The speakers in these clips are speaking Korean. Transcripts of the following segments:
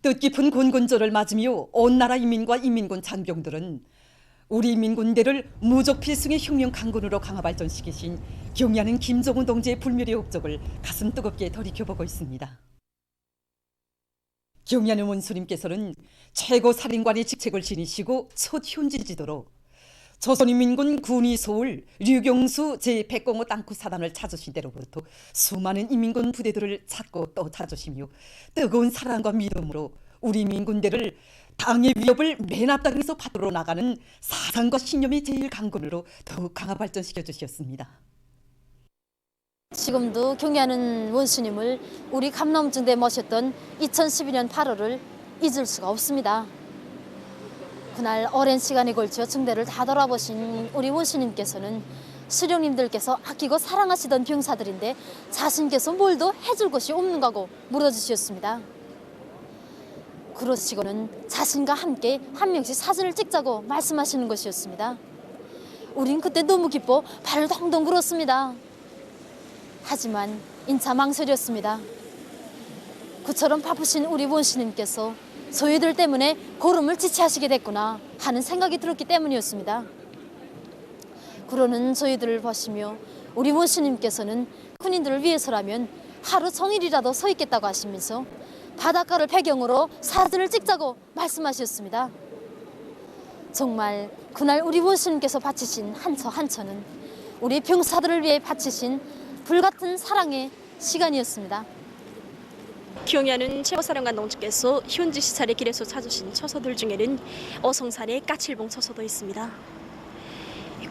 뜻깊은 군군절을 맞으며 온 나라 인민과 인민군 장병들은 우리 인민군대를 무적 필승의 혁명 강군으로 강화 발전시키신 경의하는 김정은 동지의 불멸의 업적을 가슴 뜨겁게 돌이켜보고 있습니다. 경의하는 원수님께서는 최고 살인관의 직책을 지니시고 첫 현지지도로 조선인민군 군의소울 류경수 제105 땅구 사단을 찾으신 때로부터 수많은 인민군 부대들을 찾고 또 찾으시며 뜨거운 사랑과 믿음으로 우리 민군대를 당의 위협을 맨 앞당에서 받들어 나가는 사상과 신념의 제1강군으로 더욱 강화 발전시켜 주셨습니다. 지금도 경의하는 원수님을 우리 감남중대에 모셨던 2012년 8월을 잊을 수가 없습니다. 그날 오랜 시간에 걸쳐 중대를 다 돌아보신 우리 원수님께서는 수령님들께서 아끼고 사랑하시던 병사들인데 자신께서 뭘 더 해줄 것이 없는가고 물어주셨습니다. 그러시고는 자신과 함께 한 명씩 사진을 찍자고 말씀하시는 것이었습니다. 우린 그때 너무 기뻐 발을 동동 굴었습니다. 하지만 인차 망설였습니다. 그처럼 바쁘신 우리 원수님께서 저희들 때문에 걸음을 지체하시게 됐구나 하는 생각이 들었기 때문이었습니다. 그러는 저희들을 보시며 우리 원수님께서는 군인들을 위해서라면 하루 종일이라도 서 있겠다고 하시면서 바닷가를 배경으로 사진을 찍자고 말씀하셨습니다. 정말 그날 우리 원수님께서 바치신 한처 한처는 우리 병사들을 위해 바치신 불같은 사랑의 시간이었습니다. 경의하는 최고사령관 동지께서 현지 시찰의 길에서 찾으신 처소들 중에는 어성산의 까칠봉 처소도 있습니다.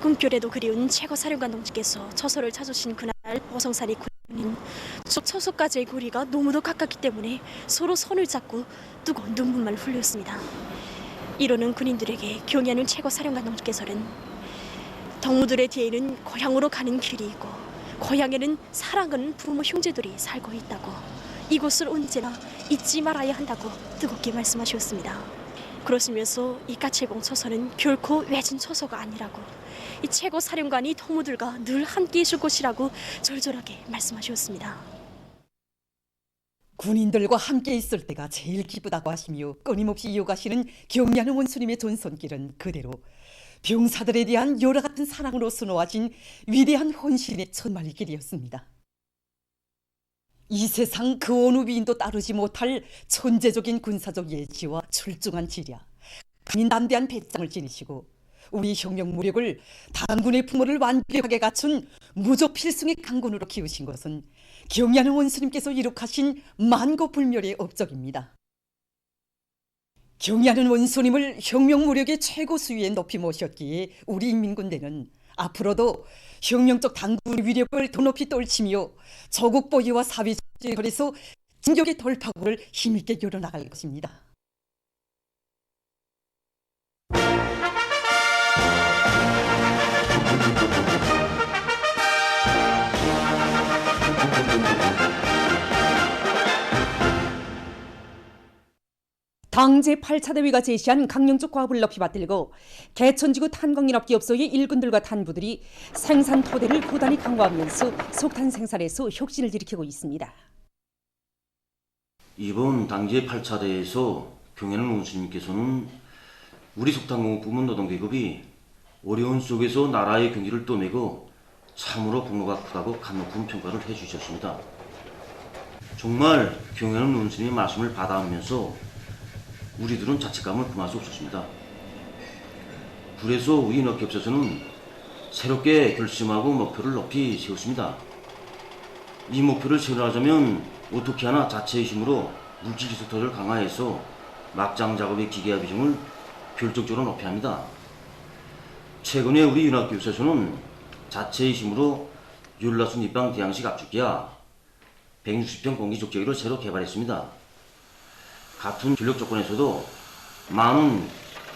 꿈결에도 그리운 최고사령관 동지께서 처소를 찾으신 그날 어성산의 군인 처소까지의 거리가 너무도 가깝기 때문에 서로 손을 잡고 뜨거운 눈물만 흘렸습니다. 이러는 군인들에게 경의하는 최고사령관 동지께서는 동무들의 뒤에는 고향으로 가는 길이 있고 고향에는 사랑하는 부모 형제들이 살고 있다고 이곳을 언제나 잊지 말아야 한다고 뜨겁게 말씀하셨습니다. 그러시면서 이 까칠봉 처소는 결코 외진 처소가 아니라고 이 최고 사령관이 동무들과 늘 함께 있을 것이라고 절절하게 말씀하셨습니다. 군인들과 함께 있을 때가 제일 기쁘다고 하시며 끊임없이 이어가시는 경의하는 원수님의 전손길은 그대로 병사들에 대한 여러 같은 사랑으로 수놓아진 위대한 헌신의 천만의 길이었습니다. 이 세상 그 어느 위인도 따르지 못할 천재적인 군사적 예지와 출중한 지략, 담대한 배짱을 지니시고 우리 혁명 무력을 당군의 부모를 완벽하게 갖춘 무적 필승의 강군으로 키우신 것은 경의하는 원수님께서 이룩하신 만고불멸의 업적입니다. 경의하는 원수님을 혁명 무력의 최고 수위에 높이 모셨기에 우리 인민군대는 앞으로도 혁명적 당군의 위력을 더 높이 떨치며 조국 보위와 사회주의 거리에서 진격의 돌파구를 힘있게 열어나갈 것입니다. 당 제8차 대회가 제시한 강령적 과업을 높이 받들고 개천지구 탄광연합기업소의 일꾼들과 탄부들이 생산 토대를 고단히 강화하면서 석탄 생산에서 혁신을 일으키고 있습니다. 이번 당 제8차 대회에서 경의하는 원수님께서는 우리 석탄공업 부문 노동계급이 어려운 속에서 나라의 경기를 떠내고 참으로 공로가 크다고 감 높은 평가를 해주셨습니다. 정말 경의하는 원수님의 말씀을 받아오면서 우리들은 자책감을 금할 수 없었습니다. 그래서 우리 인업계업소에서는 새롭게 결심하고 목표를 높이 세웠습니다. 이 목표를 세우려면 어떻게 하나 자체의 힘으로 물질기술토를 강화해서 막장 작업의 기계화 비중을 결정적으로 높여야 합니다. 최근에 우리 인업계업소에서는 자체의 힘으로 열라순 입방 대양식 압축기와 160평 공기적재기를 새로 개발했습니다. 같은 전력 조건에서도 많은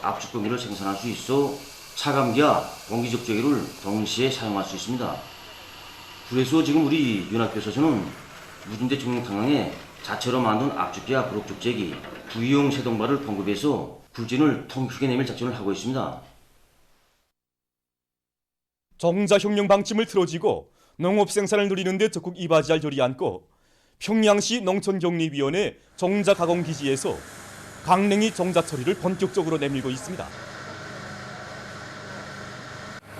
압축 공기를 생산할 수 있어 차감기와 공기적재기를 동시에 사용할 수 있습니다. 그래서 지금 우리 연합교에서는 무진대 중앙탕항에 자체로 만든 압축기와 부록적재기, 부위용 세동발을 공급해서 굴진을 통크게 내밀 작전을 하고 있습니다. 정자혁명 방침을 틀어지고 농업 생산을 누리는 데 적극 이바지할 결의 안고 평양시 농촌격리위원회 정자가공기지에서 강냉이 정자 처리를 본격적으로 내밀고 있습니다.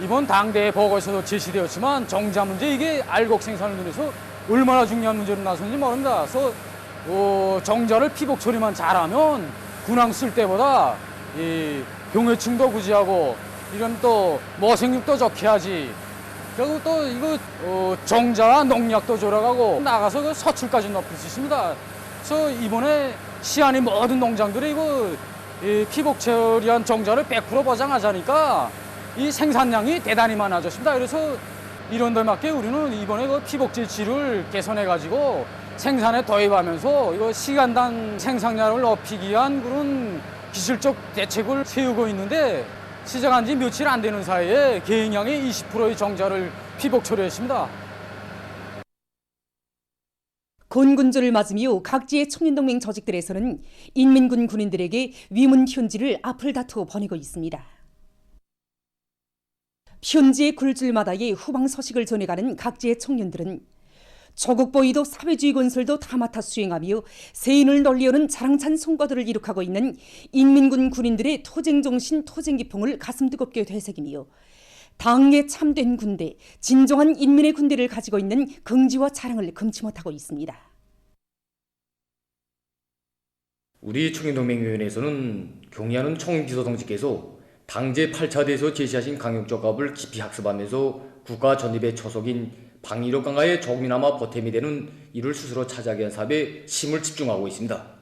이번 당대회 보고에서도 제시되었지만 정자 문제 이게 알곡 생산을 위해서 얼마나 중요한 문제로 나섰는지 모른다. 그래서 정자를 피복 처리만 잘하면 군항 쓸 때보다 이 병해충도 구제하고 이런 또 모생육도 좋게 하지. 그리고 또 이거 정자와 농약도 졸아가고 나가서 그 서출까지 높일 수 있습니다. 그래서 이번에 시안의 모든 농장들이 이거 피복 처리한 정자를 100% 보장하자니까 이 생산량이 대단히 많아졌습니다. 그래서 이런 데 맞게 우리는 이번에 그 피복질질을 개선해가지고 생산에 도입하면서 이거 시간당 생산량을 높이기 위한 그런 기술적 대책을 세우고 있는데 시작한 지 며칠 안 되는 사이에 계획량의 20%의 정자를 피복 처리했습니다. 건군조를 맞으며 각지의 청년동맹 조직들에서는 인민군 군인들에게 위문 편지를 앞을 다투어 보내고 있습니다. 편지의 굴줄마다의 후방 소식을 전해가는 각지의 청년들은 조국보위도 사회주의 건설도 다 맡아 수행하며 세인을 널리오는 자랑찬 성과들을 이룩하고 있는 인민군 군인들의 토쟁정신, 토쟁기풍을 가슴 뜨겁게 되새기며 당에 참된 군대, 진정한 인민의 군대를 가지고 있는 긍지와 자랑을 금치 못하고 있습니다. 우리 청년동맹위원회에서는 경의하는 청기소동지께서 당제 8차 대에서 제시하신 강역적합을 깊이 학습하면서 국가 전입의 초석인 방위력 강화에 조금이나마 보탬이 되는 이를 스스로 차지하기 위한 사업에 힘을 집중하고 있습니다.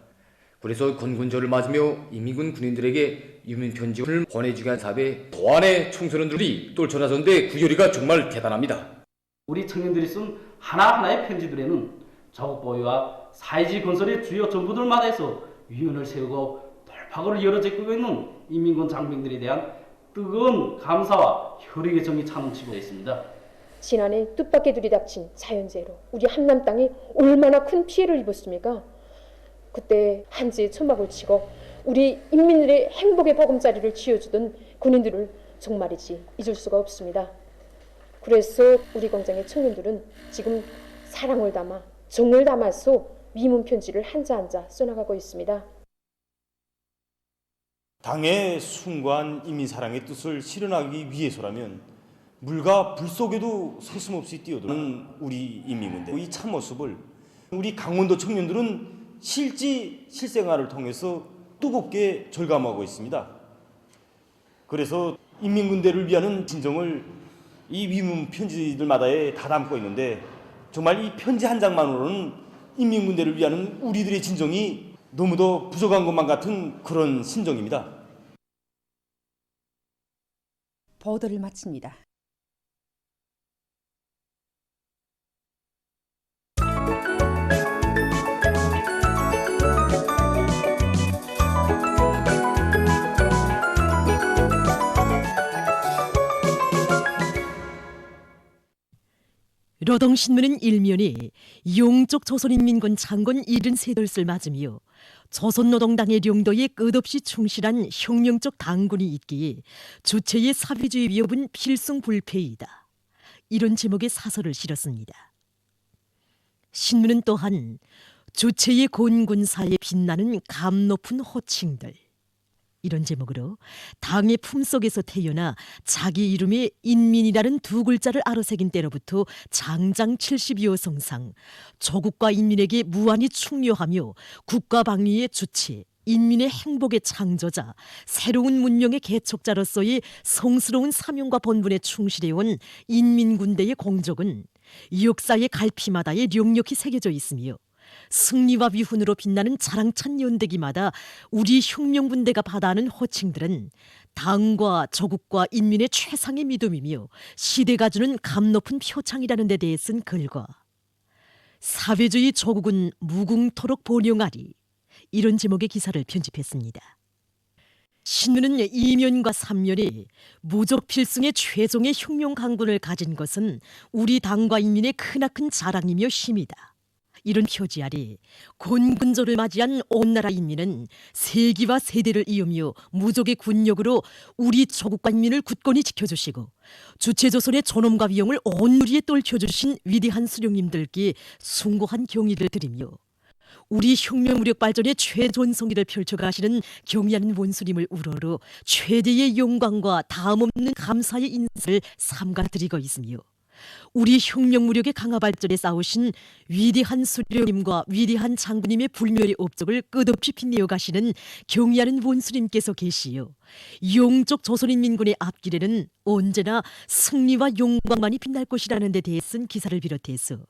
그래서 건군절을 맞으며 인민군 군인들에게 유민편지를 보내주기 위한 사업에 도안의 청소년들이 떨쳐나섰는데 그 열의가 정말 대단합니다. 우리 청년들이 쓴 하나하나의 편지들에는 조국보위와 사회주의 건설의 주요 정부들마다에서 위원을 세우고 돌파구를 열어제끼고 있는 인민군 장병들에 대한 뜨거운 감사와 혈육의 정이 차넘치고 있습니다. 지난해 뜻밖의 들이닥친 자연재해로 우리 함남 땅이 얼마나 큰 피해를 입었습니까? 그때 한지의 천막을 치고 우리 인민들의 행복의 보금자리를 쥐어주던 군인들을 정말이지 잊을 수가 없습니다. 그래서 우리 공장의 청년들은 지금 사랑을 담아 정을 담아서 위문 편지를 한자 한자 써나가고 있습니다. 당의 숭고한 인민사랑의 뜻을 실현하기 위해서라면 물과 불 속에도 서슴없이 뛰어드는 우리 인민군대 이 참모습을 우리 강원도 청년들은 실생활을 통해서 뜨겁게 절감하고 있습니다. 그래서 인민군대를 위하는 진정을 이 위문 편지들마다에 다 담고 있는데 정말 이 편지 한 장만으로는 인민군대를 위하는 우리들의 진정이 너무도 부족한 것만 같은 그런 심정입니다. 보도를 마칩니다. 노동신문은 일면이 용쪽 조선인민군 장군 73돛을 맞으며 조선노동당의領도에 끝없이 충실한 혁명적 당군이 있기에 주체의 사회주의 위협은 필승불패이다. 이런 제목의 사설을 실었습니다. 신문은 또한 주체의 곤군사에 빛나는 감 높은 호칭들, 이런 제목으로 당의 품속에서 태어나 자기 이름에 인민이라는 두 글자를 아로새긴 때로부터 장장 70여 성상, 조국과 인민에게 무한히 충료하며 국가 방위의 주체, 인민의 행복의 창조자, 새로운 문명의 개척자로서의 성스러운 사명과 본분에 충실해온 인민군대의 공적은 역사의 갈피마다에 력력히 새겨져 있으며 승리와 위훈으로 빛나는 자랑찬 연대기마다 우리 혁명군대가 받아하는 호칭들은 당과 조국과 인민의 최상의 믿음이며 시대가 주는 감 높은 표창이라는 데 대해 쓴 글과 사회주의 조국은 무궁토록 번영하리, 이런 제목의 기사를 편집했습니다. 신문은 2면과 3면에 무적 필승의 최종의 혁명 강군을 가진 것은 우리 당과 인민의 크나큰 자랑이며 힘이다. 이런 표지 아래 곤군조를 맞이한 온 나라 인민은 세기와 세대를 이으며 무적의 군력으로 우리 조국과 인민을 굳건히 지켜주시고 주체조선의 존엄과 위엄을 온누리에 떨쳐주신 위대한 수령님들께 숭고한 경의를 드리며 우리 혁명무력 발전의 최전성기를 펼쳐가시는 경리하는 원수님을 우러러 최대의 영광과 다음없는 감사의 인사를 삼가드리고 있으며, 우리 혁명무력의 강화 발전에 싸우신 위대한 수령님과 위대한 장군님의 불멸의 업적을 끝없이 빛내어 가시는 경리하는 원수님께서 계시어 영적 조선인민군의 앞길에는 언제나 승리와 영광만이 빛날 것이라는 데 대해 쓴 기사를 비롯해서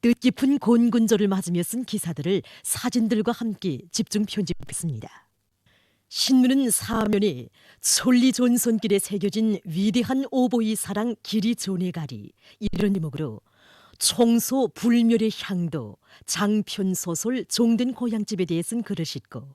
뜻깊은 곤군절을 맞으며 쓴 기사들을 사진들과 함께 집중 편집했습니다. 신문은 사면에 천리전선길에 새겨진 위대한 오보이 사랑 길이 존해가리, 이런 제목으로 청소 불멸의 향도, 장편소설 종된 고향집에 대해 쓴 글을 싣고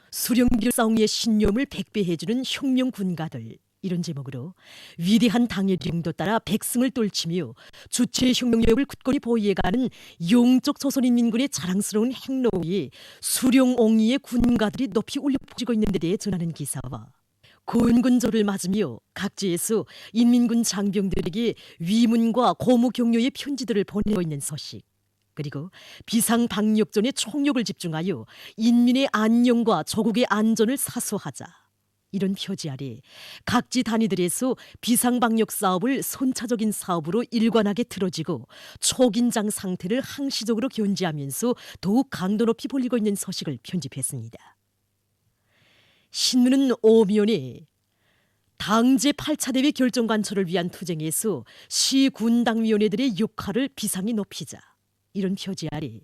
수령길싸움의 신념을 백배해주는 혁명군가들, 이런 제목으로 위대한 당의 령도 따라 백승을 떨치며 주체의 혁명력을 굳건히 보이해가는 영적 조선인민군의 자랑스러운 행로에 수령옹이의 군가들이 높이 울려 퍼지고 있는 데 대해 전하는 기사와 곤군절을 맞으며 각지에서 인민군 장병들에게 위문과 고무 격려의 편지들을 보내고 있는 소식, 그리고 비상방역전의 총력을 집중하여 인민의 안녕과 조국의 안전을 사수하자, 이런 표지 아래 각지 단위들에서 비상방역 사업을 선차적인 사업으로 일관하게 틀어지고 초긴장 상태를 항시적으로 견지하면서 더욱 강도 높이 벌리고 있는 소식을 편집했습니다. 신문은 오면에 당제 8차 대회 결정 관철을 위한 투쟁에서 시군당위원회들의 역할을 비상히 높이자, 이런 표지 아래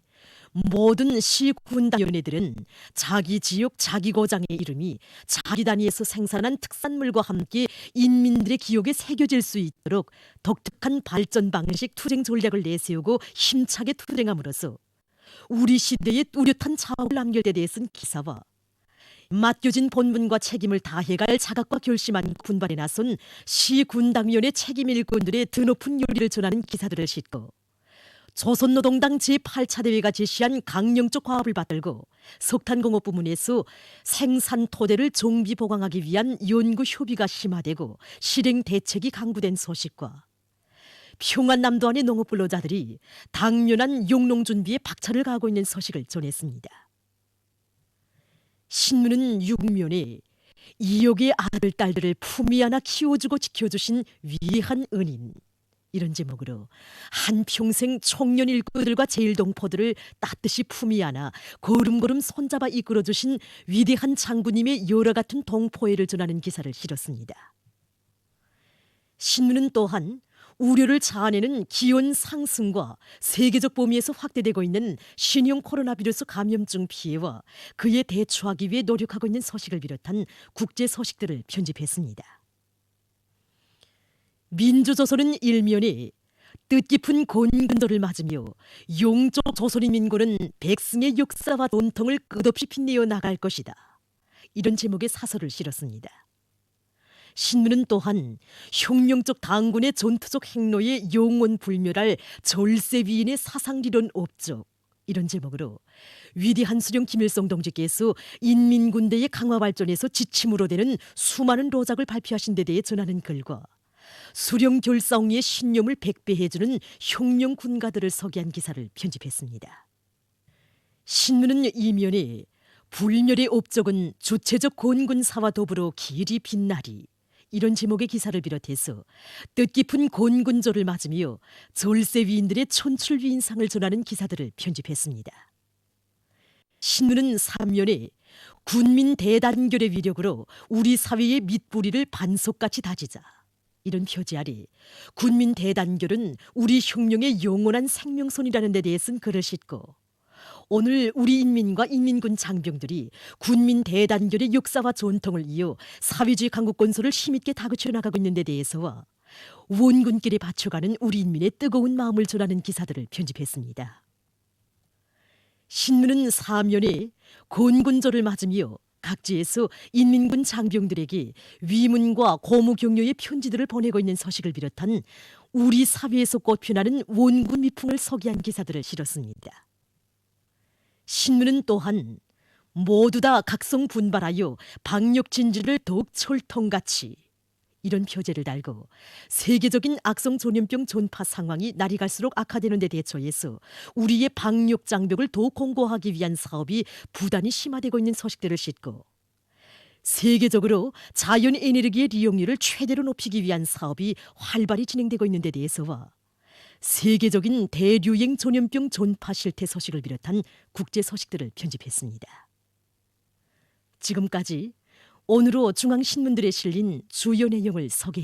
모든 시군당위원회들은 자기 지역 자기 고장의 이름이 자기 단위에서 생산한 특산물과 함께 인민들의 기억에 새겨질 수 있도록 독특한 발전 방식 투쟁 전략을 내세우고 힘차게 투쟁함으로써 우리 시대의 뚜렷한 자업을 남길 때 대해 쓴 기사와 맡겨진 본분과 책임을 다해갈 자각과 결심한 군발에 나선 시군당위원회 책임 일꾼들의 드높은 요리를 전하는 기사들을 싣고 조선노동당 제8차 대회가 제시한 강령적 과업을 받들고 석탄공업 부문에서 생산 토대를 정비 보강하기 위한 연구 협의가 심화되고 실행 대책이 강구된 소식과 평안남도안의 농업 근로자들이 당면한 용농 준비에 박차를 가하고 있는 소식을 전했습니다. 신문은 6면에 이역의 아들, 딸들을 품위 안아 키워주고 지켜주신 위대한 은인, 이런 제목으로 한평생 청년 일꾼들과 제일동포들을 따뜻이 품위 안아 걸음걸음 손잡아 이끌어주신 위대한 장군님의 여러 같은 동포애를 전하는 기사를 실었습니다. 신문은 또한 우려를 자아내는 기온 상승과 세계적 범위에서 확대되고 있는 신형 코로나 비루스 감염증 피해와 그에 대처하기 위해 노력하고 있는 소식을 비롯한 국제 소식들을 편집했습니다. 민주조선은 일면에 뜻깊은 곤근도를 맞으며 영적 조선인민군은 백승의 역사와 전통을 끝없이 빛내어 나갈 것이다, 이런 제목의 사설을 실었습니다. 신문은 또한 혁명적 당군의 전투적 행로에 영원 불멸할 절세위인의 사상리론 업적, 이런 제목으로 위대한 수령 김일성 동지께서 인민군대의 강화 발전에서 지침으로 되는 수많은 로작을 발표하신 데 대해 전하는 글과 수령 결사옹의 신념을 백배해주는 혁명 군가들을 소개한 기사를 편집했습니다. 신문은 이면에 불멸의 업적은 주체적 곤군사와 더불어 길이 빛나리, 이런 제목의 기사를 비롯해서 뜻깊은 곤군절을 맞으며 절세위인들의 천출위인상을 전하는 기사들을 편집했습니다. 신문은 3면에 군민 대단결의 위력으로 우리 사회의 밑뿌리를 반석같이 다지자, 이런 표지 아래 군민 대단결은 우리 혁명의 영원한 생명선이라는 데 대해 쓴 글을 싣고 오늘 우리 인민과 인민군 장병들이 군민 대단결의 역사와 전통을 이어 사회주의 강국 건설을 힘있게 다그쳐 나가고 있는 데 대해서와 원군길에 바쳐가는 우리 인민의 뜨거운 마음을 전하는 기사들을 편집했습니다. 신문은 사면에 곤군절을 맞으며 각지에서 인민군 장병들에게 위문과 고무 격려의 편지들을 보내고 있는 소식을 비롯한 우리 사회에서 꽃피어나는 원군 미풍을 소개한 기사들을 실었습니다. 신문은 또한 모두 다 각성 분발하여 방역 진지를 더욱 철통같이, 이런 표제를 달고 세계적인 악성 전염병 전파 상황이 날이 갈수록 악화되는 데 대처해서 우리의 방역 장벽을 더 공고하기 위한 사업이 부단히 심화되고 있는 소식들을 싣고 세계적으로 자연 에너지의 이용률을 최대로 높이기 위한 사업이 활발히 진행되고 있는 데 대해서와 세계적인 대류행 전염병 전파 실태 소식을 비롯한 국제 소식들을 편집했습니다. 지금까지 오늘로 중앙신문들에 실린 주요 내용을 소개했습니다.